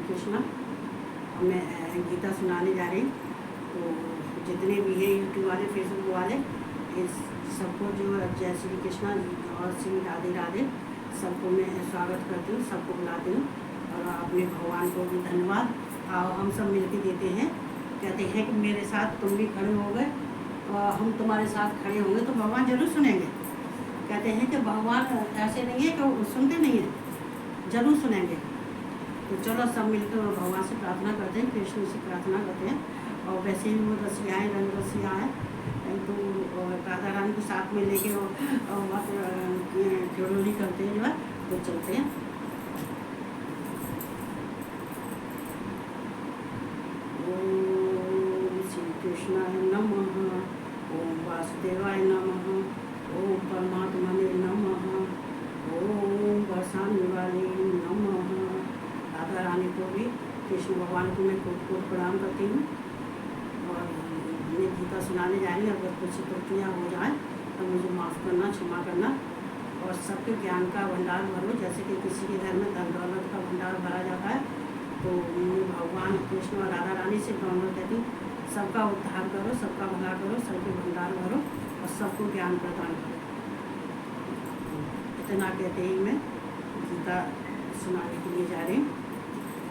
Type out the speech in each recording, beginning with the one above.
कृष्णा। मैं गीता सुनाने जा रही। तो जितने भी हैं यूट्यूब वाले, फेसबुक वाले, इस सबको जो जय श्री कृष्णा और श्री राधे राधे, सबको मैं स्वागत करती हूँ, सबको बुलाती हूँ और अपने भगवान को भी धन्यवाद। और हम सब मिलके देते हैं, कहते हैं कि मेरे साथ तुम भी खड़े हो गए और हम तुम्हारे साथ खड़े होंगे तो भगवान जरूर सुनेंगे। कहते हैं कि भगवान ऐसे नहीं है कि वो सुनते नहीं हैं, जरूर सुनेंगे। तो चलो सब मिलकर भगवान से प्रार्थना करते हैं, कृष्ण से प्रार्थना करते हैं। और वैसे ही वो रसियाएँ, रंग रसियाएँ, तो राधा रानी को साथ में लेके और खिड़ोली करते हैं जो है, तो चलते हैं। ओम श्री कृष्णाय नमः, ओम वासुदेवाय नमः, ओम परमात्मने नमः, ओम बरसाने वाले नमः। राधा रानी को भी, कृष्ण भगवान को मैं कोट कोट प्रणाम करती हूँ। और मैं गीता सुनाने जा रही हूँ, अगर कुछ त्रुटियाँ हो जाए तो मुझे माफ़ करना, क्षमा करना। और सबके ज्ञान का भंडार भरो, जैसे कि किसी के घर में धन दौलत का भंडार भरा जाता है, तो मैं भगवान कृष्ण और राधा रानी से प्रार्थना कहती हूँ, सबका उद्धार करो, सबका भला करो, सबके भंडार भरो और सबको ज्ञान प्रदान करो। इतना कहते ही मैं गीता सुनाने के लिए जा रही हूँ।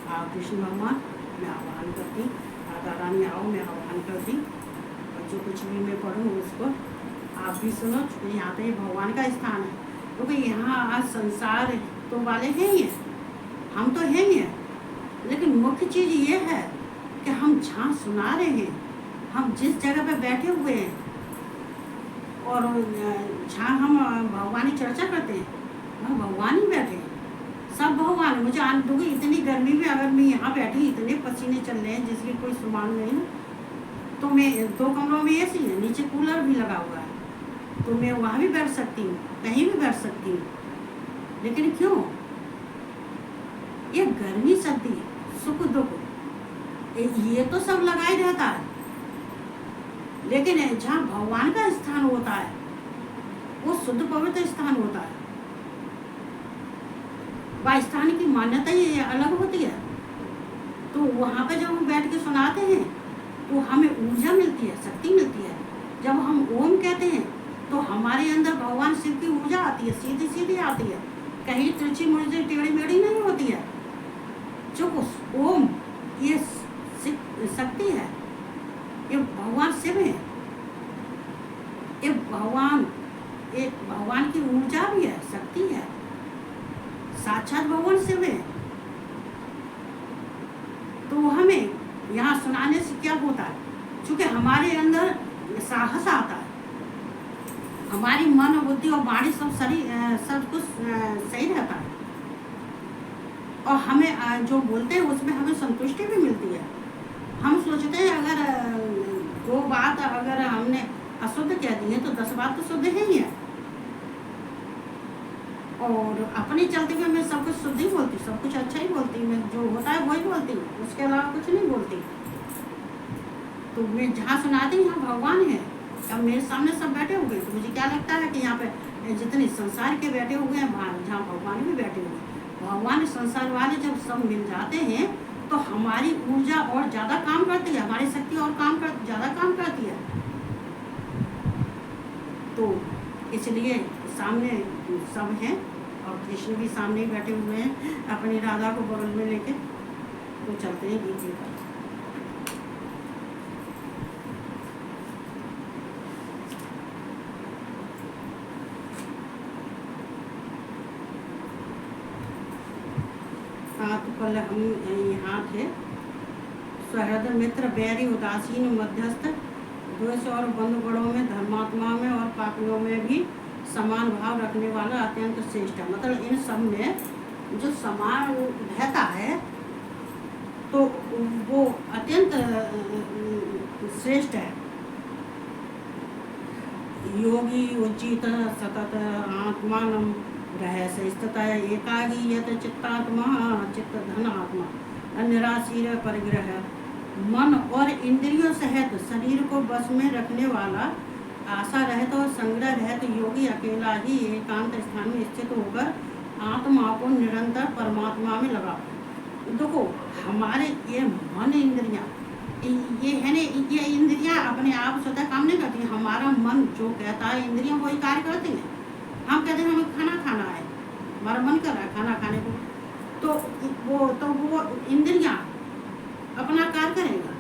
आप कृष्ण भगवान मैं आह्वान करती, राधा रानी आओ मैं आह्वान करती। और जो कुछ भी मैं पढ़ूँ उसको आप भी सुनो, क्योंकि यहाँ पे भगवान का स्थान है। क्योंकि यहाँ आज संसार तो वाले हैं ही हैं, हम तो हैं ही हैं, लेकिन मुख्य चीज़ ये है कि हम जहाँ सुना रहे हैं, हम जिस जगह पे बैठे हुए हैं और जहाँ हम भगवान की चर्चा करते हैं, वहाँ भगवान ही बैठे हैं, सब भगवान। मुझे क्योंकि इतनी गर्मी में अगर मैं यहाँ बैठी, इतने पसीने चल रहे हैं जिसकी कोई सुमान नहीं है, तो मैं 2 कमरों में एसी है, नीचे कूलर भी लगा हुआ है, तो मैं वहाँ भी बैठ सकती हूँ, कहीं भी बैठ सकती हूँ। लेकिन क्यों? ये गर्मी सर्दी सुख दुख ये तो सब लगा ही रहता है, लेकिन जहाँ भगवान का स्थान होता है वो शुद्ध पवित्र स्थान होता है। वह स्थान की मान्यता ही अलग होती है। तो वहाँ पे जब हम बैठ के सुनाते हैं तो हमें ऊर्जा मिलती है, शक्ति मिलती है। जब हम ओम कहते हैं तो हमारे अंदर भगवान शिव की ऊर्जा आती है, सीधी सीधी आती है, कहीं तिरछी मुर्जी टेढ़ी मेढ़ी नहीं होती है। जो ओम ये शक्ति है, ये भगवान शिव है, ये भगवान की ऊर्जा भी है, शक्ति है, साक्षात भगवान शिव है। तो हमें यहाँ सुनाने से क्या होता है? क्योंकि हमारे अंदर साहस आता है, हमारी मन बुद्धि और वाणी सब कुछ सही रहता है, और हमें जो बोलते हैं उसमें हमें संतुष्टि भी मिलती है। हम सोचते हैं अगर 2 बात अगर हमने अशुद्ध कह दी है तो 10 बात तो शुद्ध है ही है। और अपने चलते हुए मैं सब कुछ शुद्ध ही बोलती, सब कुछ अच्छा ही बोलती, मैं जो होता है वही बोलती हूँ, उसके अलावा कुछ नहीं बोलती। तो मैं जहाँ सुनाती हूँ यहाँ भगवान है। अब मेरे सामने सब बैठे हुए, तो मुझे क्या लगता है कि यहाँ पे जितने संसार के बैठे हुए हैं, जहाँ भगवान भी बैठे हुए हैं, भगवान संसार वाले जब सब मिल जाते हैं तो हमारी ऊर्जा और ज़्यादा काम करती है, हमारी शक्ति और ज़्यादा काम करती है। तो इसलिए सामने सब हैं और कृष्ण भी सामने ही बैठे हुए हैं अपनी राधा को बगल में लेके। तो चलते हैं गीत लेकर। हाँ, तो कल हम यहाँ थे। सहृद मित्र बैरी उदासीन मध्यस्थ, द्वेष और बंधुगणों में, धर्मात्मा में और पापियों में भी समान भाव रखने वाला अत्यंत श्रेष्ठ है। मतलब इन सब में जो समान रहता है तो वो अत्यंत श्रेष्ठ है। योगी उचित सतत आत्मान रहस्य स्थित एकागी यत चित्तात्मा चित्त धन आत्मा निराशीर परिग्रह, मन और इंद्रियों सहित शरीर को बस में रखने वाला, आशा रहित और संग्रह रहित योगी अकेला ही एकांत स्थान में स्थित होकर आत्मा को निरंतर परमात्मा में लगा। देखो हमारे ये मन इंद्रियां, ये है ना, ये इंद्रियां अपने आप स्वतः काम नहीं करती। हमारा मन जो कहता है इंद्रियां वही कार्य करती हैं। हम कहते हैं हमें खाना खाना है, हमारा मन कर रहा है खाना खाने को, तो वो इंद्रियां अपना कार्य करेगा।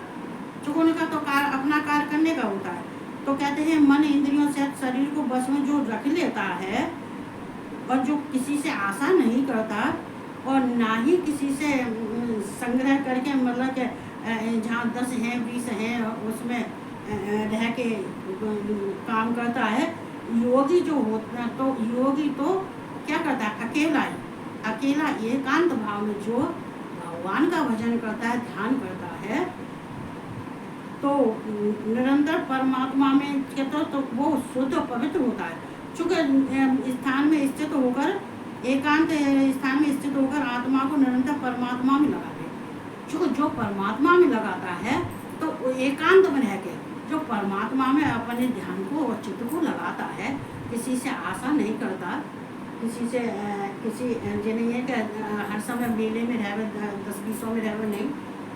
चुकने का तो कार्य अपना कार्य करने का होता है। तो कहते हैं मन इंद्रियों से शरीर को बस में जो रख लेता है और जो किसी से आशा नहीं करता और ना ही किसी से संग्रह करके, मतलब कि जहाँ 10 हैं 20 हैं उसमें रह के काम करता है। योगी जो होता है, तो योगी तो क्या करता है, अकेला एकांत भाव में जो भगवान का भजन करता है, ध्यान करता है, तो निरंतर परमात्मा में कहते तो वो शुद्ध पवित्र होता है। चूँकि स्थान में स्थित होकर, एकांत स्थान में स्थित होकर आत्मा को निरंतर परमात्मा में लगा दे। चूँकि जो परमात्मा में लगाता है तो एकांत में रह के जो परमात्मा में अपने ध्यान को और चित्त को लगाता है, किसी से आशा नहीं करता, किसी से किसी नहीं है कि हर समय मेले में रहे 10-20 में रहे नहीं,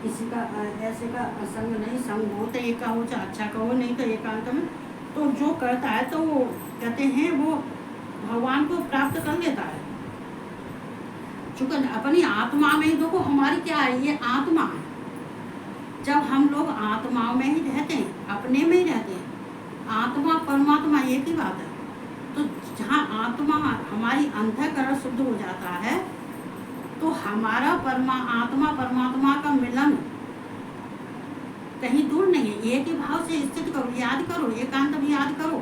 किसी का ऐसे का संग नहीं। संग हो तो एक हो, चाहे अच्छा कहो, नहीं तो एकांत में तो जो करता है तो वो कहते हैं वो भगवान को प्राप्त कर लेता है। चूँकि अपनी आत्मा में ही देखो, हमारी क्या है, ये आत्मा है। जब हम लोग आत्मा में ही रहते हैं, अपने में ही रहते हैं, आत्मा परमात्मा एक ही बात है। तो जहाँ आत्मा हमारी अंतःकरण शुद्ध हो जाता है तो हमारा आत्मा परमात्मा का मिलन कहीं दूर नहीं है। एक ही भाव से स्थित करो, याद करो, एकांत भी याद करो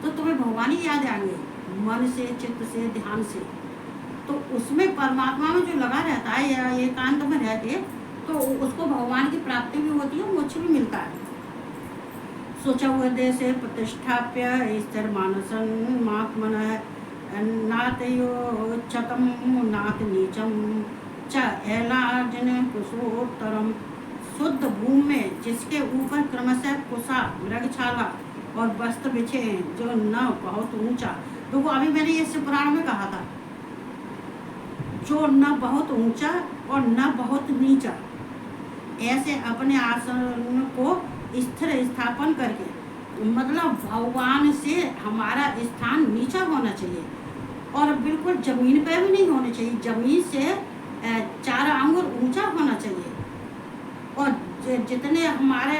तो तुम्हें भगवान ही याद आएंगे, मन से, चित्त से, ध्यान से। तो उसमें परमात्मा में जो लगा रहता है या एकांत में रह के, तो उसको भगवान की प्राप्ति भी होती है, मोक्ष भी मिलता है। स्वच्छवदे से प्रतिष्ठाप्य स्थिर मानसन महात्मन नातयोच्चतम नात नीचम च एलार्जन कुशोत्तरम। शुद्ध भूमि में जिसके ऊपर क्रमशः कुशा, मृगछाला और वस्त्र बिछे हैं, जो न बहुत ऊंचा, तो वो अभी मैंने ये पुराण में कहा था, जो न बहुत ऊंचा और न बहुत नीचा, ऐसे अपने आसन को स्थिर स्थापन करके, मतलब भगवान से हमारा स्थान नीचा होना चाहिए और बिल्कुल जमीन पे भी नहीं होना चाहिए, जमीन से 4 अंगुल ऊंचा होना चाहिए। और जितने हमारे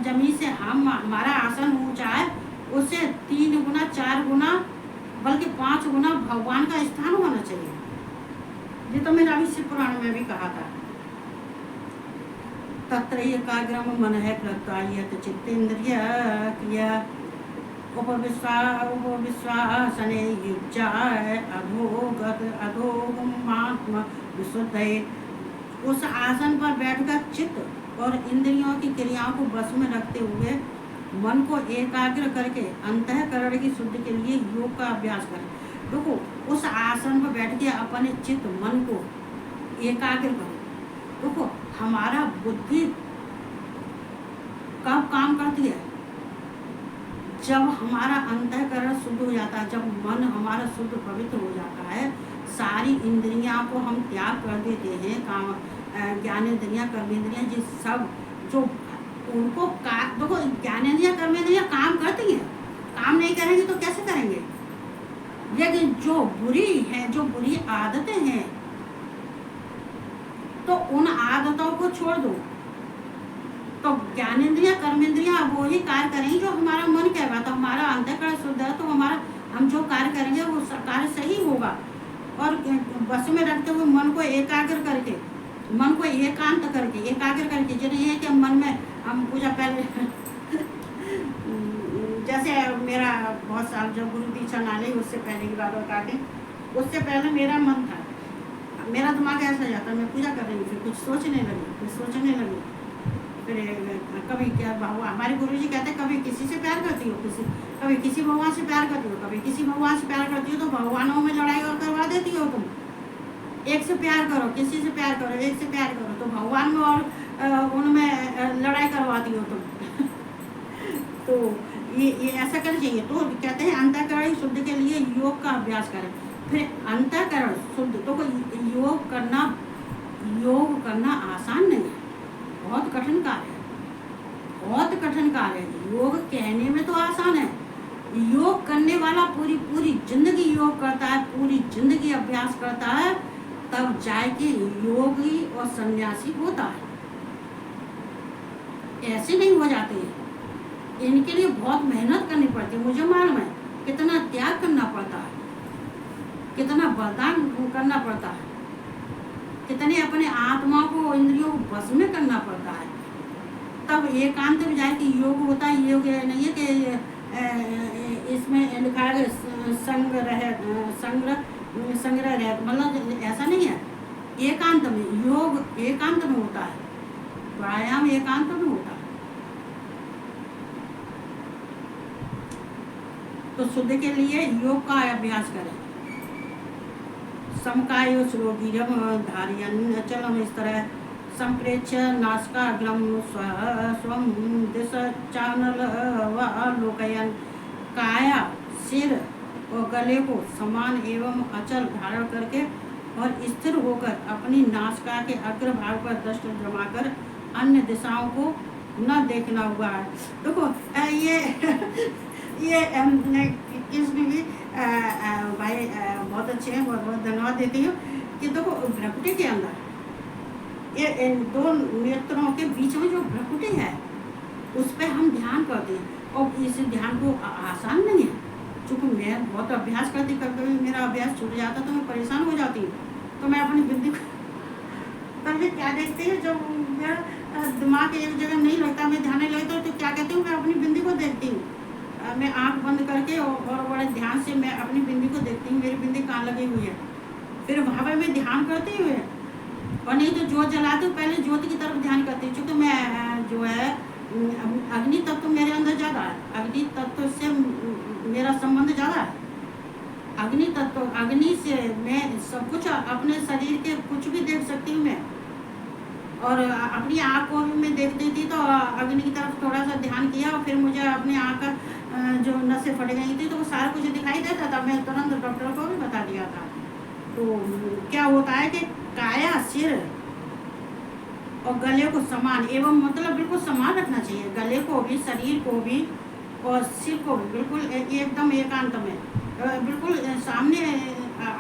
जमीन से हमारा आसन ऊंचा है, उससे 3 गुना 4 गुना बल्कि 5 गुना भगवान का स्थान होना चाहिए। ये तो मैंने अभी शिव पुराण में भी कहा था। तत्र एकाग्रम मन है प्रत्यायत चित्तेन्द्रिय क्रिया उपविश्वासने युज्याय अधोगमात्म विशुद्ध। उस आसन पर बैठकर चित्त और इंद्रियों की क्रियाओं को बस में रखते हुए मन को एकाग्र करके अंतःकरण की शुद्धि के लिए योग का अभ्यास करें। देखो उस आसन पर बैठ के अपने चित्त मन को एकाग्र करो। देखो हमारा बुद्धि कब काम करती है, जब हमारा अंतःकरण शुद्ध हो जाता है, जब मन हमारा शुद्ध पवित्र हो जाता है, सारी इंद्रियां को हम त्याग कर देते हैं, काम ज्ञानेंद्रियां, कर्मेंद्रियां, जी सब जो उनको देखो ज्ञानेंद्रियां कर्मेंद्रियां काम करती हैं, काम नहीं करेंगे तो कैसे करेंगे। लेकिन जो बुरी है, जो बुरी आदतें हैं, तो उन आदतों को छोड़ दो, तो ज्ञानेंद्रियां कर्मेंद्रियां वो ही कार्य करेंगी जो हमारा मन कह रहा। तो हमारा अंतःकरण शुद्ध है तो हमारा हम जो कार्य करेंगे वो कार्य सही होगा। और बस में रखते हुए मन को एकाग्र करके, मन को एकांत करके, एकाग्र करके, जो नहीं है कि मन में हम पूजा पहले जैसे मेरा बहुत साल जब गुरु दीक्षा ना ली उससे पहले की बात बता दें, उससे पहले मेरा मन था, मेरा दिमाग ऐसा जाता, मैं पूजा कर रही, फिर कुछ सोचने लगी, फिर कभी क्या भगवान, हमारे गुरुजी कहते कभी किसी से प्यार करती हो, कभी किसी भगवान से प्यार करती हो, कभी किसी भगवान से प्यार करती हो, तो भगवानों में लड़ाई और करवा देती हो तुम। एक से प्यार करो, किसी से प्यार करो, एक से प्यार करो, तो भगवान में और उनमें लड़ाई करवाती हो तुम। तो ये ऐसा करना चाहिए। तो कहते हैं अंतःकरण शुद्ध के लिए योग का अभ्यास करें। फिर अंतःकरण शुद्ध, तो योग करना, योग करना आसान नहीं है, बहुत कठिन कार्य है, बहुत कठिन कार्य है। योग कहने में तो आसान है, योग करने वाला पूरी पूरी जिंदगी योग करता है, पूरी जिंदगी अभ्यास करता है, तब जाके योगी और सन्यासी होता है। ऐसे नहीं हो जाते हैं, इनके लिए बहुत मेहनत करनी पड़ती है। मुझे मालूम है कितना त्याग करना पड़ता है, कितना बलिदान करना पड़ता है, कितने अपने आत्मा को, इंद्रियों को बस में करना पड़ता है, तब एकांत में जाए कि योग होता है। योग नहीं है कि इसमें लिखा है संग्रह रहे, मतलब ऐसा नहीं है। एकांत में योग एकांत में होता है, प्राणायाम एकांत में होता है। तो शुद्ध के लिए योग का अभ्यास करें। समकायो श्लोकीरम धारियन चलम, इस तरह संप्रेक्ष नासिकाग्रम स्वम दिश चानल लोकयन, काया सिर और गले को समान एवं अचल धारण करके और स्थिर होकर अपनी नासिका के अग्रभाग पर दृष्टि जमाकर अन्य दिशाओं को न देखना हुआ है। देखो ये कृष्ण भी भाई बहुत अच्छे हैं, बहुत बहुत धन्यवाद देती हूँ कि देखो भ्रकुटी के अंदर ये दो नेत्रों के बीच में जो भ्रकुटी है उस पर हम ध्यान करते हैं, और इस ध्यान को आसान नहीं है। चूँकि मैं बहुत अभ्यास करती, कभी मेरा अभ्यास छूट जाता तो मैं परेशान हो जाती हूँ, तो मैं अपनी बिंदी को पहले क्या देखती हूँ, जब मेरा दिमाग एक जगह नहीं लगता, मैं ध्यान नहीं लगता, तो क्या कहती हूँ, मैं अपनी बिंदी को देखती हूँ। मैं आंख बंद करके और बड़े ध्यान से मैं अपनी बिंदी को देखती हूँ, मेरी बिंदी कहाँ लगी हुई है, फिर वहाँ पर मैं ध्यान करती हूँ। और नहीं तो जोत जलाती हूँ, पहले ज्योत की तरफ ध्यान करती हूँ। चूँकि मैं जो है अग्नि तत्व मेरे अंदर ज़्यादा है, अग्नि तत्व से मेरा संबंध ज़्यादा है। अग्नि तत्व, अग्नि से मैं सब कुछ अपने शरीर के कुछ भी देख सकती हूँ मैं, और अपनी आँख को भी मैं देखती थी, तो अग्नि की तरफ थोड़ा सा ध्यान किया और फिर मुझे अपनी आँख का जो नसें फट गई थी तो वो सारा कुछ दिखाई देता था, मैं तुरंत डॉक्टर को भी बता दिया था। तो क्या होता है कि काया सिर और गले को समान एवं, मतलब बिल्कुल समान रखना चाहिए, गले को भी, शरीर को भी और सिर को भी बिल्कुल एकदम एकांत में, बिल्कुल सामने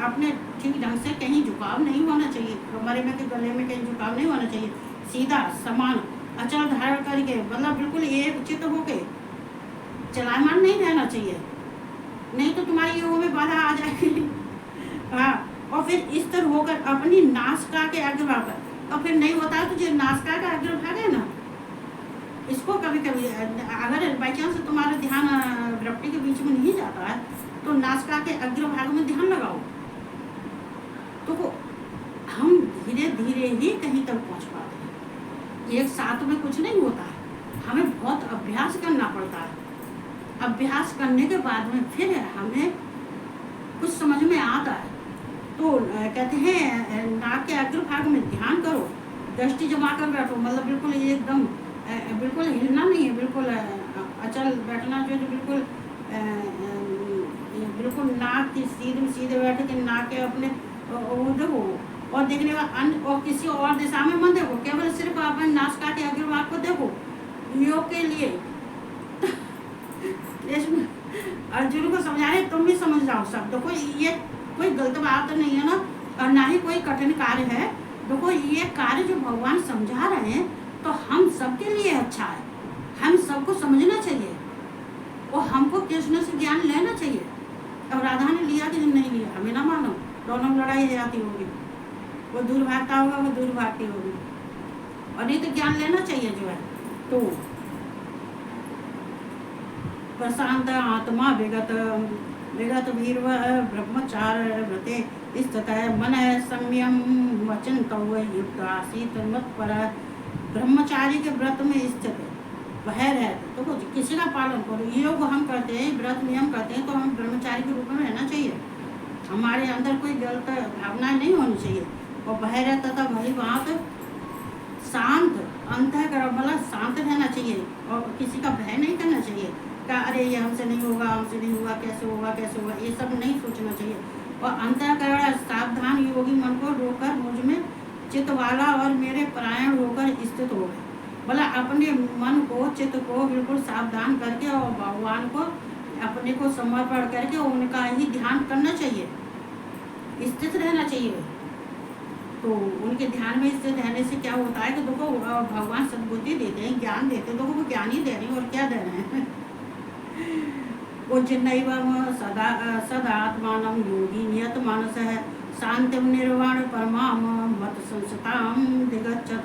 अपने ठीक ढंग से, कहीं झुकाव नहीं होना चाहिए, कमरे में के गले में कहीं झुकाव नहीं होना चाहिए, सीधा समान अचल धारण करके, मतलब बिल्कुल एक चित्त होके चलायमान नहीं रहना चाहिए, नहीं तो तुम्हारी योग में बाधा आ जाएगी। हाँ, और फिर इस तरह होकर अपनी नासिका के अग्रभाग पर, और फिर नहीं होता है तो जो नासिका का अग्रभाग है ना, इसको कभी कभी अगर बाई चांस तुम्हारा ध्यान भ्रकुटी के बीच में नहीं जाता है तो नासिका के अग्रभाग में ध्यान लगाओ, तो हम धीरे धीरे ही कहीं तक पहुंच पाते हैं। एक साथ में कुछ नहीं होता है, हमें बहुत अभ्यास करना पड़ता है। अभ्यास करने के बाद में फिर हमें कुछ समझ में आता है। तो कहते हैं नाक के अग्रभाग में ध्यान करो, दृष्टि जमा कर बैठो, मतलब बिल्कुल एकदम बिल्कुल हिलना नहीं है, बिल्कुल अचल बैठना जो बिल्कुल बिल्कुल नाक की सीधे बैठ के नाक के अपने देखो, और देखने का अन्य और किसी और दिशा में मत देखो, केवल सिर्फ अपने नासिका के अग्रभाग को देखो। योग के लिए अर्जुन को समझाने, तुम भी समझ जाओ सब। देखो ये कोई गलत बात नहीं है ना, और ना ही कोई कठिन कार्य है। देखो ये कार्य जो भगवान समझा रहे हैं तो हम सबके लिए अच्छा है, हम सबको समझना चाहिए, और हमको कृष्ण से ज्ञान लेना चाहिए। अब राधा ने लिया कि नहीं लिया हमें ना मानो, दोनों लड़ाई हो जाती होगी, वो दूर भागता होगा, वो दूर भागती होगी, और नहीं तो ज्ञान लेना चाहिए जो है। तो प्रशांत आत्मा विगत वीर ब्रह्मचार व्रते स्थित मन संयम वचन तव युक्त आसीत मत पर। ब्रह्मचारी के व्रत में स्थित वह रहते, तो किसी का पालन करो। योग हम करते हैं, व्रत नियम करते हैं, तो हम ब्रह्मचारी के रूप में रहना चाहिए, हमारे अंदर कोई गलत भावना नहीं होनी चाहिए। और वह रहता था वही वहाँ पे शांत अंतःकरण, मतलब शांत रहना चाहिए, और किसी का भय नहीं करना चाहिए क्या अरे ये हमसे नहीं होगा, हमसे नहीं होगा, कैसे होगा, कैसे होगा, ये सब नहीं सोचना चाहिए। और अंतःकरण सावधान योगी मन को रोककर मुझ में चित्त वाला और मेरे परायण होकर स्थित हो गए। बोला अपने मन को, चित्त को बिल्कुल सावधान करके और भगवान को अपने को समर्पण करके उनका ही ध्यान करना चाहिए, स्थित रहना चाहिए। तो उनके ध्यान में स्थित रहने से क्या होता है कि देखो भगवान सद्बुद्धि देते हैं, ज्ञान देते हैं, देखो वो ज्ञान ही दे रहे हैं और क्या दे रहे हैं। उज्जैनैवम सदात्मानं योगी नियत मानसः शांतिम निर्वाण परमाम मत संसताम दिगच्छत।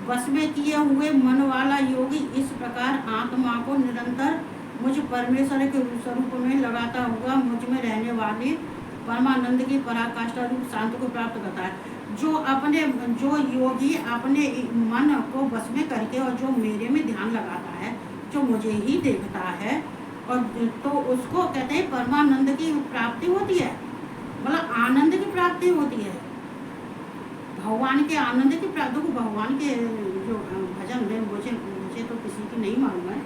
बस में किए हुए मन वाला योगी इस प्रकार आत्मा को निरंतर मुझ परमेश्वर के स्वरूप में लगाता हुआ मुझ में रहने वाले परमानंद की पराकाष्ठा रूप शांति को प्राप्त करता है। जो योगी अपने मन को बस में करके और जो मेरे में ध्यान लगाता है, जो मुझे ही देखता है, और तो उसको कहते हैं परमानंद की प्राप्ति होती है, मतलब आनंद की प्राप्ति होती है, भगवान के आनंद की प्राप्ति को। भगवान के जो भजन है मुझे तो किसी की नहीं मालूम है,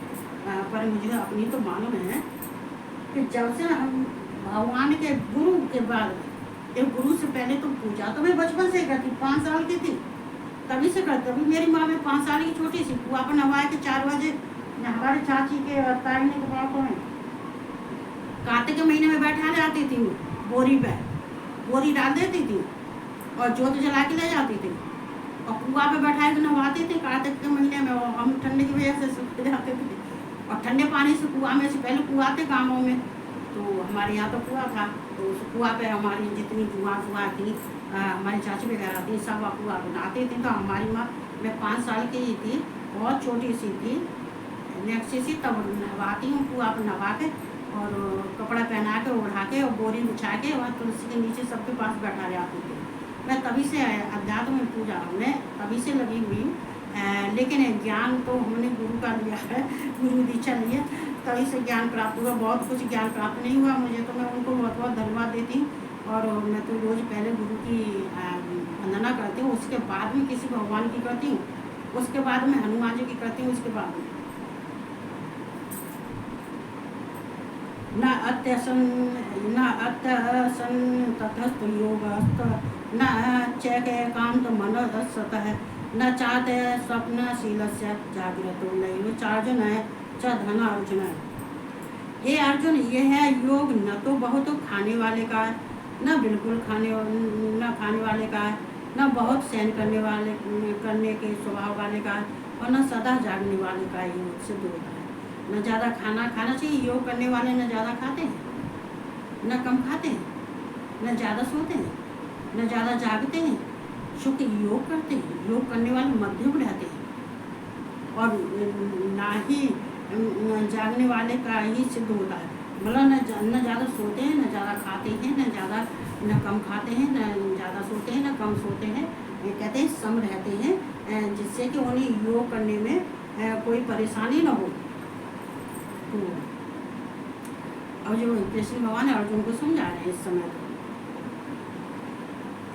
पर मुझे अपनी तो मालूम है कि जब से हम भगवान के गुरु के बाद, एक गुरु से पहले तो पूजा तो मैं बचपन से करती, 5 साल की थी तभी से करती। अभी मेरी माँ में 5 साल की छोटी सी कुआं पर नवाए के 4 बजे हमारे चाची के ताईने के बातों में कार्तिक के महीने में बैठा ले आती थी, बोरी पे बोरी डाल देती थी और जोत जला के ले जाती थी और कुआं पे बैठा के नहवाती थी कार्तिक के महीने में। और हम ठंडे की वजह से सूख जाते थे और ठंडे पानी से कुआं में से, पहले कुआं थे गाँवों में, तो हमारे यहाँ तो कुआं था, तो उस कुआं पे हमारी जितनी जुआ थी, हमारी चाची वगैरह थी, सब कुआं बनाती थी। तो हमारी माँ, मैं 5 साल की ही थी, बहुत छोटी सी थी, नेक्सी सी, तब नहवाती हूँ कुआं पर नहा के और कपड़ा पहना के ओढ़ा के और बोरी बिछा के और तुलसी के नीचे सबके पास बैठा जाती थी। मैं तभी से अध्यात्म में पूजा मैं तभी से लगी हुई हूँ, लेकिन ज्ञान तो हमने गुरु का लिया है, गुरु दीक्षा ली है, तभी से ज्ञान प्राप्त हुआ। बहुत कुछ ज्ञान प्राप्त नहीं हुआ मुझे, तो मैं उनको बहुत बहुत धन्यवाद देती हूँ। और मैं तो रोज़ पहले गुरु की वंदना करती हूँ, उसके बाद में किसी भगवान की करती हूँ, उसके बाद में हनुमान जी की करती हूँ, उसके बाद में न अत्यसन तथस्थ योगस्थ न चैकांत मनसतः न चाते स्वप्नशीलस्य जागृतो नैव चार्जन च धन अर्जुन। हे अर्जुन, ये है योग न तो बहुत खाने वाले का है, न बिल्कुल खाने वाले का है, न बहुत सहन करने के स्वभाव वाले का है, और न सदा जागने वाले का योग सिद्ध होता है। न ज़्यादा खाना चाहिए, योग करने वाले न ज़्यादा खाते हैं, न कम खाते हैं, न ज़्यादा सोते हैं, न ज़्यादा जागते हैं, शुद्ध योग करते हैं। योग करने वाले मध्यम रहते हैं और ना ही जागने वाले का ही सिद्ध होता है। मतलब न ज़्यादा सोते हैं, न ज़्यादा खाते हैं, न कम खाते हैं, न ज़्यादा सोते हैं, न कम सोते हैं, कहते हैं सम रहते हैं, जिससे कि उन्हें योग करने में कोई परेशानी न हो। तो अब जो कृष्ण भगवान अर्जुन को समझा रहे हैं इस समय, तो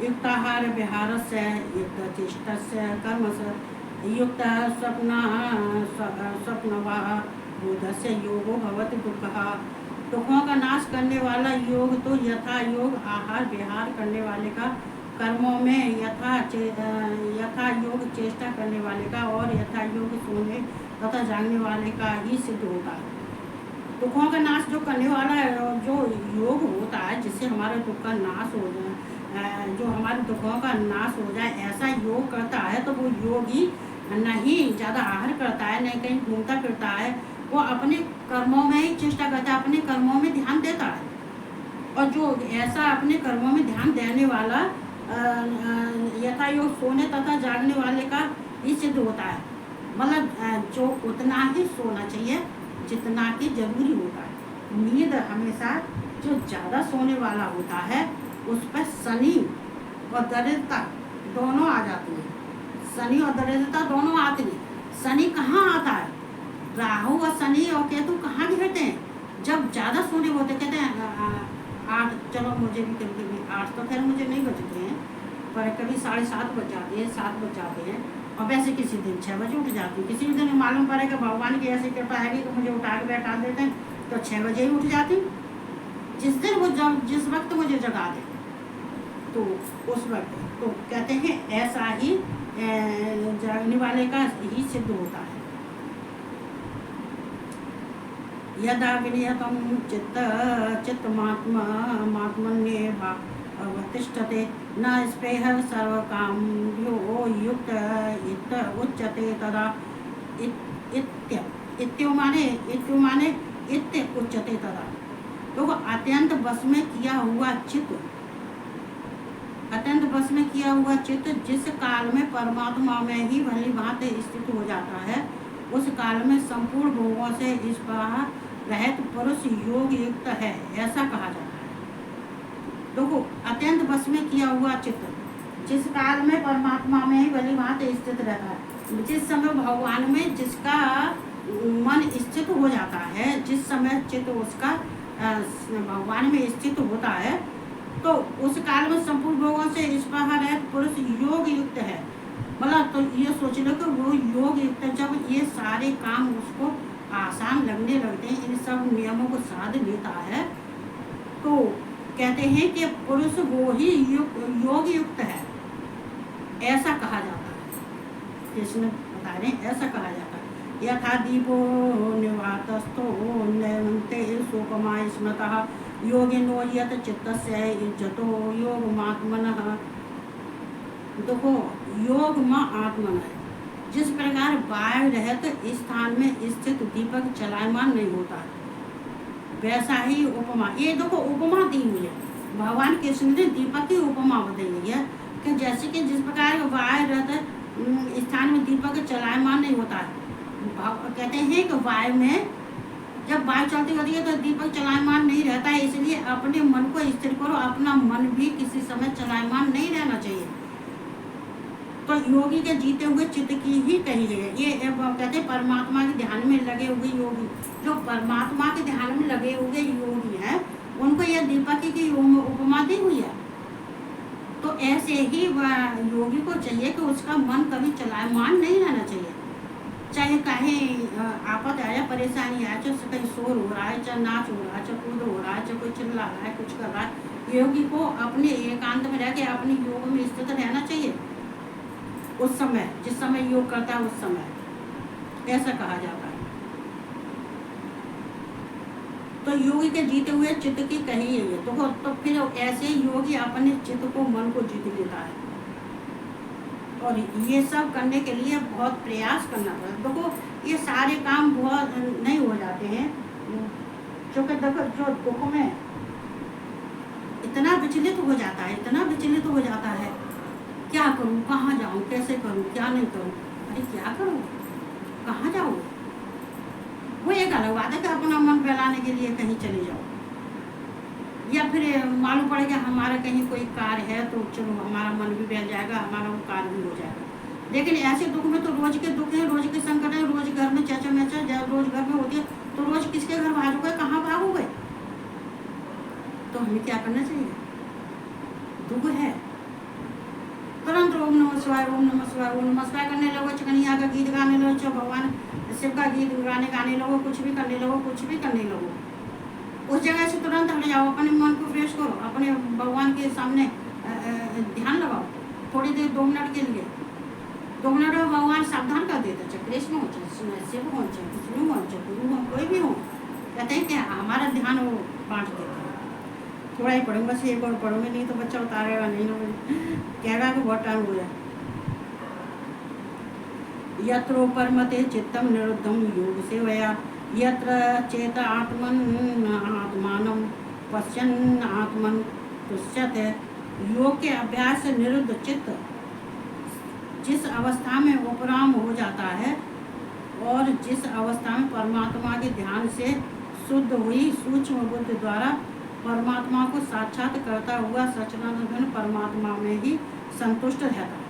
युक्ताहार विहारस्य युक्त चेष्टस्य कर्मस्य युक्त स्वप्नवा बोधस्य योगो भवति दुःखः। दुखों का नाश करने वाला योग तो यथा योग आहार विहार करने वाले का, कर्मों में यथा योग चेष्टा करने वाले का और यथा योग सोने तथा जागने वाले का ही सिद्ध होता है। दुखों का नाश जो करने वाला है, जो योग होता है जिससे हमारे दुख का नाश हो जाए, जो हमारे दुखों का नाश हो जाए, ऐसा योग करता है, तो वो योगी नहीं ज़्यादा आहार करता है, नहीं कहीं घूमता फिरता है, वो अपने कर्मों में ही चेष्टा करता है, अपने कर्मों में ध्यान देता है। और जो ऐसा अपने कर्मों में ध्यान देने वाला यथा योग सोने तथा जागने वाले का ही सिद्ध होता है। मतलब जो उतना ही सोना चाहिए जितना कि जरूरी होता है। नींद हमेशा जो ज़्यादा सोने वाला होता है उस पर शनि और दरिद्रता दोनों आ जाती है। शनि और दरिद्रता दोनों आती है। शनि कहाँ आता है? राहु और शनि और केतु कहाँ गिरते हैं? जब ज़्यादा सोने होते, कहते हैं 8, चलो मुझे भी कभी 8 तो खैर मुझे नहीं बजते हैं, पर कभी 7:30 बज जाते हैं, 7 बज जाते हैं। और वैसे किसी दिन 6 बजे उठ जाती हूँ। किसी भी दिन मालूम पड़ेगा भगवान की ऐसी कृपा है कि मुझे उठा के बैठा देते हैं तो 6 बजे ही उठ जाती हूँ। जिस दिन वो जिस वक्त मुझे जगा दे तो उस वक्त तो कहते हैं ऐसा ही जागने वाले का ही सिद्ध होता है। यदा विनियतं चित्तमात्मन्ये अवतिष्ठते न स्पृह सर्वकाम्यो युक्त इत उच्यते तदा इत्यो माने इत्य उच्यते तदा। तो अत्यंत बस में किया हुआ चित्त, अत्यंत बस में किया हुआ चित्त जिस काल में परमात्मा में ही भली भांति स्थित हो जाता है, उस काल में संपूर्ण भोगों से स्पृह रहित पुरुष योग युक्त है, ऐसा कहा जाता है। देखो, अत्यंत बस में किया हुआ चित्त जिस काल में परमात्मा में ही भली भांति स्थित रहता है, जिस समय भगवान में जिसका मन स्थित हो जाता है, जिस समय चित्त उसका भगवान में स्थित होता है, तो उस काल में संपूर्ण भोगों से स्पृह रहित पुरुष योग युक्त है। मतलब तो ये सोच लो कि वो योग युक्त, जब ये सारे काम उसको आसान लगने लगते हैं, इन सब नियमों को साध लेता है, तो कहते हैं कि पुरुष वो ही योग युक्त है, ऐसा कहा जाता है। कृष्ण बता रहे हैं, ऐसा कहा जाता है। यथा दीपो निवातस्थो नैवन्ते सोपमा स्मृतः योगिनो यत चित्तस्य इज्जतो योगमात्मनः। देखो, योग माँ आत्मन है। जिस प्रकार वायु रहित स्थान में स्थित दीपक चलायमान नहीं होता, वैसा ही उपमा, ये देखो उपमा दी हुई है, भगवान कृष्ण ने दीपक की उपमा बताई हुई है कि जैसे कि जिस प्रकार वायु रहित स्थान में दीपक चलायमान नहीं होता है, कहते हैं कि वायु में जब वायु चलती होती है तो दीपक चलायमान नहीं रहता है, इसलिए अपने मन को स्थिर करो। अपना मन भी किसी समय चलायमान नहीं रहना चाहिए। तो योगी के जीते हुए चित्त की ही कही गई है। ये कहते हैं परमात्मा के ध्यान में लगे हुए योगी, जो परमात्मा के ध्यान में लगे हुए योगी हैं, उनको यह दीपक की उपमा दी हुई है। तो ऐसे ही योगी को चाहिए कि उसका मन कभी चलायमान नहीं रहना चाहिए, चाहे कहीं आपत आया, परेशानी आया, चाहे कहीं शोर हो रहा है, चाहे नाच हो रहा है, चाहे कूद हो रहा है, चाहे कोई चिल्ला रहा है, कुछ कर रहा है, योगी को अपने एकांत में रह के अपने योग में स्थित रहना चाहिए उस समय, जिस समय योग करता है उस समय, ऐसा कहा जाता है। तो योगी के जीते हुए चित्त की कही है। तो फिर ऐसे योगी अपने चित्त को, मन को जीत लेता है, और ये सब करने के लिए बहुत प्रयास करना पड़ता है। देखो, ये सारे काम बहुत नहीं हो जाते हैं, क्योंकि देखो जो दुख में इतना विचलित हो जाता है, इतना विचलित हो जाता है, क्या करूं, कहाँ जाऊं, कैसे करूं, क्या नहीं करूं, अरे क्या करूं, कहाँ जाऊं। वो एक अलग बात है कि अपना मन बहलाने के लिए कहीं चले जाओ, या फिर मालूम पड़ेगा हमारा कहीं कोई कार्य है तो चलो हमारा मन भी बहल जाएगा, हमारा वो कार्य भी हो जाएगा। लेकिन ऐसे दुख में तो रोज के दुख है, रोज के संकट है, रोज घर में चर्चा मैचा जब रोज घर में होती है तो रोज किसके घर भागोगे, कहाँ भागोगे। तो हमें क्या करना चाहिए, दुख है तुरंत ओम नमः शिवाय, ओम नमः शिवाय, ओम नमः शिवाय करने लगो, कन्हैया का गीत गाने लगो, चाहे भगवान शिव का गीत गाने लगो, कुछ भी करने लगो, कुछ भी करने लगो, उस जगह से तुरंत हट जाओ, अपने मन को फ्रेश करो, अपने भगवान के सामने ध्यान लगाओ थोड़ी देर, 2 मिनट के लिए। 2 मिनट में भगवान सावधान कर देते, चाहे कृष्ण हो, चाहे शिव हो, चाहे विष्णु हो, चाहे गुरु हो, कोई भी हो, कहते हैं कि हमारा ध्यान वो बांट देते हैं। थोड़ा ही पढ़ूंगा, बस एक और पढ़ूंगी, नहीं तो बच्चा उतारेगा नहीं, कहेगा कि बहुत टाइम हो जाए। यत्रो परमते चित्तम निरुद्धम योग सेवया, यत्र चेत आत्मन आत्मानं पश्यन् आत्मन तुष्यते। योग के अभ्यास से निरुद्ध चित्त जिस अवस्था में उपराम हो जाता है, और जिस अवस्था में परमात्मा के ध्यान से शुद्ध हुई सूक्ष्म बुद्धि द्वारा परमात्मा को साक्षात करता हुआ सच्चिदानंद परमात्मा में ही संतुष्ट रहता है।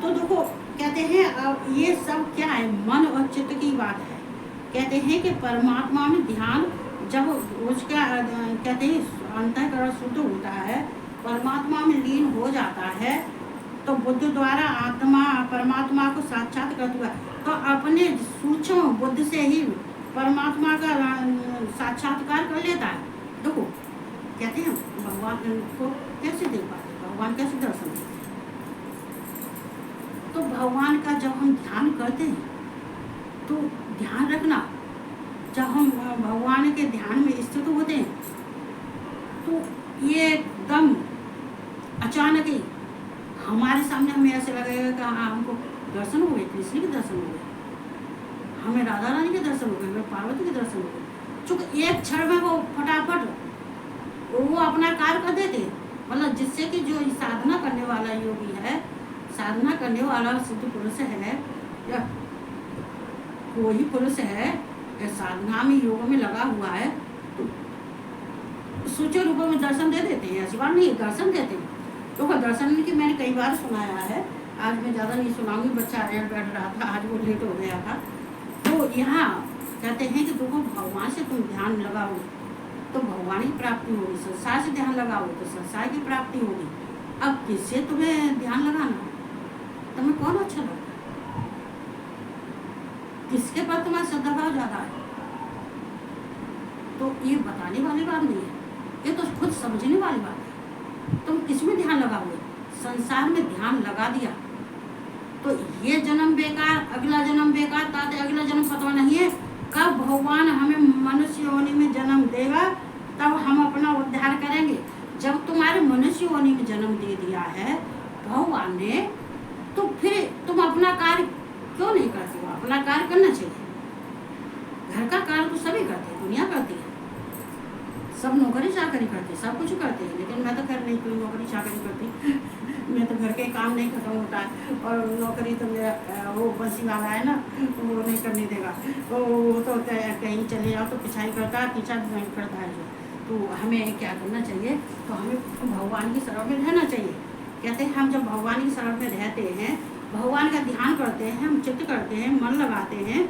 तो देखो, कहते हैं अब ये सब क्या है, मन और चित्त की बात है। कहते हैं कि परमात्मा में ध्यान जब उसका कहते हैं अंतःकरण शुद्ध होता है, परमात्मा में लीन हो जाता है, तो बुद्धि द्वारा आत्मा परमात्मा को साक्षात करता हुआ तो अपने सूक्ष्म बुद्धि से ही परमात्मा का साक्षात्कार कर लेता है। देखो, कहते हैं भगवान को कैसे देख पाते, भगवान कैसे दर्शन देते हैं? तो भगवान का जब हम ध्यान करते हैं तो ध्यान रखना, जब हम भगवान के ध्यान में स्थित होते हैं तो ये एकदम अचानक ही हमारे सामने हमें ऐसे लगेगा कि हाँ हमको दर्शन हो गए, कृष्ण के दर्शन हो गए, हमें राधा रानी के दर्शन हो गए, पार्वती के दर्शन हो गए। चूँकि एक क्षण में वो फटाफट वो अपना कार्य कर देते, मतलब जिससे कि जो साधना करने वाला योगी है, साधना करने वाला सिद्ध पुरुष है या कोई पुरुष है साधना में योग में लगा हुआ है तो सूचे रूप में दर्शन दे देते हैं। ऐसी बात नहीं, दर्शन देते हैं। तो दर्शन की मैंने कई बार सुनाया है, आज मैं ज़्यादा नहीं सुनाऊंगी, बच्चा बैठ रहा था, आज वो लेट हो गया था। तो यहाँ कहते हैं कि देखो भगवान से तुम ध्यान लगाओगे तो भगवान की प्राप्ति होगी, संसार से ध्यान लगाओगे तो संसार की प्राप्ति होगी। अब किससे तुम्हें ध्यान लगाना, तुम्हें कौन अच्छा लगता है, किसके पर तुम्हारा श्रद्धाभाव ज़्यादा है? तो ये बताने वाली बात नहीं है, ये तो खुद समझने वाली बात है। तुम किसमें ध्यान लगाओगे? संसार में ध्यान लगा दिया तो ये जन्म बेकार, अगला जन्म बेकार, ताते अगला जन्म पता नहीं है कब भगवान हमें मनुष्य योनि में जन्म देगा, तब हम अपना उद्धार करेंगे। जब तुम्हारे मनुष्य योनि में जन्म दे दिया है भगवान ने, तो फिर तुम अपना कार्य क्यों नहीं करते हो? अपना कार्य करना चाहिए। घर का कार्य तो सभी करते हैं, दुनिया करती है, सब नौकरी चाकरी करते हैं, सब कुछ करते हैं, लेकिन मैं तो खैर नहीं कोई नौकरी चाकरी करती मैं तो घर के काम नहीं खत्म होता है, और नौकरी तो मेरा वो बंसी वाला है ना, वो नहीं करने देगा, वो तो कहीं चले जाओ तो पिछाई करता है, पीछा नहीं करता है जो। तो हमें क्या करना चाहिए? तो हमें भगवान की शरण में रहना चाहिए। कहते हैं हम जब भगवान की शरण में रहते हैं, भगवान का ध्यान करते हैं, हम चित्त करते हैं, मन लगाते हैं,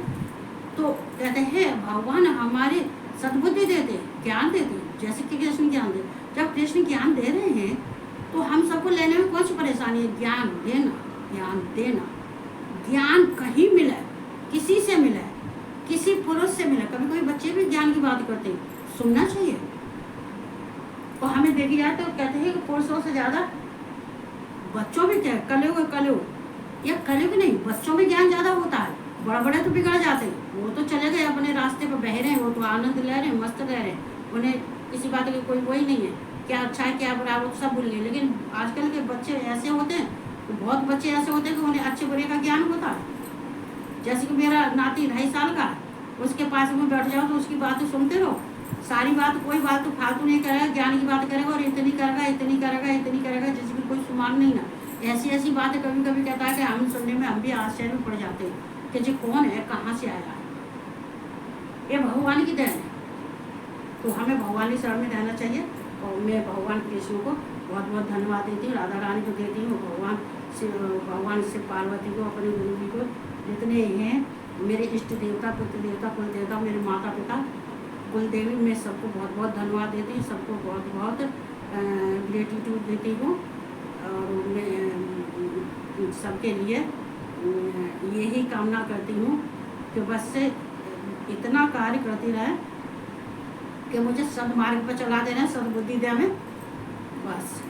तो कहते हैं भगवान हमारे सद्बुद्धि देते, ज्ञान देते, जैसे कि कृष्ण ज्ञान दे। जब कृष्ण ज्ञान दे रहे हैं तो हम सबको लेने में कौन सी परेशानी है? ज्ञान देना, ज्ञान देना। ज्ञान कहीं मिला, किसी से मिला, किसी पुरुष से मिला। कभी कोई बच्चे भी ज्ञान की बात करते हैं, सुनना चाहिए। तो हमें देखी जाए तो कहते हैं कि पुरुषों से ज़्यादा बच्चों में क्या कलयुग या कलयुग नहीं, बच्चों में ज्ञान ज़्यादा होता है। बड़े बड़े तो बिगड़ जाते हैं, वो तो चले गए अपने रास्ते पर बह रहे हैं, वो तो आनंद ले रहे हैं, मस्त रह रहे हैं, उन्हें किसी बात की कोई वही नहीं है, क्या अच्छा है क्या बुरा, वो सब भूल गए। लेकिन आजकल के बच्चे ऐसे होते हैं, तो बहुत बच्चे ऐसे होते हैं कि उन्हें अच्छे बुरे का ज्ञान होता है। जैसे कि मेरा नाती 2.5 साल का, उसके पास में बैठ जाओ तो उसकी बातें सुनते रहो, सारी बात, कोई बात तो फालतू नहीं करेगा, ज्ञान की बात करेगा, और इतनी करेगा इतनी करेगा इतनी करेगा, जिसकी कोई सुमान नहीं ना। ऐसी ऐसी बातें कभी कभी कहता है कि हम सुनने में हम भी आश्चर्य में पड़ जाते हैं कि जी कौन है, कहाँ से आया है। ये भगवान की देन है। तो हमें भगवान की शरण में रहना चाहिए। और मैं भगवान कृष्ण को बहुत बहुत धन्यवाद देती हूँ, राधा रानी को देती हूँ, भगवान से पार्वती को, अपने गुरु जी को, जितने हैं मेरे इष्ट देवता, पुत्र देवता, कुल देवता, मेरे माता पिता, कुल देवी, मैं सबको बहुत बहुत धन्यवाद देती हूँ, सबको बहुत बहुत ग्रेटिट्यूड देती हूँ। और मैं सबके लिए यही कामना करती हूँ कि बस से इतना कार्य करती रहे कि मुझे सदमार्ग पर चला देना, सदबुद्धि दे हमें, बस।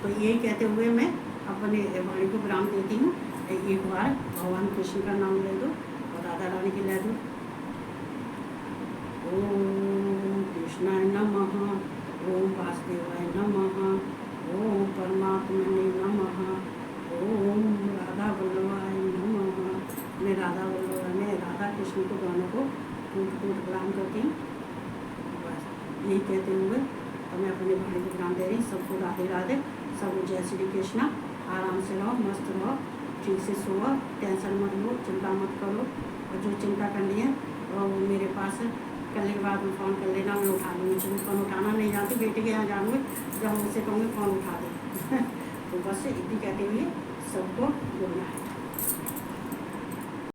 तो यही कहते हुए मैं अपने वाणी को विराम देती हूँ। एक बार भगवान कृष्ण का नाम ले दो और राधा रानी की ले दो। ओम कृष्णाय नमः, ओम वासुदेवाय नमः, ओम परमात्मने नमः, ओम राधा वल्लभाय नमः। मैं राधा वल्लभ, मैं राधा कृष्ण को दोनों को टूट टूट प्रणाम करती हूँ। बस यही कहते हुए तो मैं अपने भाई को प्रणाम दे रही। सबको राधे राधे, सब जय श्री कृष्णा। आराम से रहो, मस्त रहो, ठीक से सो, टेंशन मत लो, चिंता मत करो, और जो चिंता करनी है और मेरे पास करने के बाद में फ़ोन कर लेना, मैं उठा लूँगी। चलो फ़ोन उठाना नहीं जानती, बेटे के यहाँ जाऊँगी, जब मुझसे कहूँगी फ़ोन उठा दे तो बस इतनी कहते हुए सबको गुड नाइट।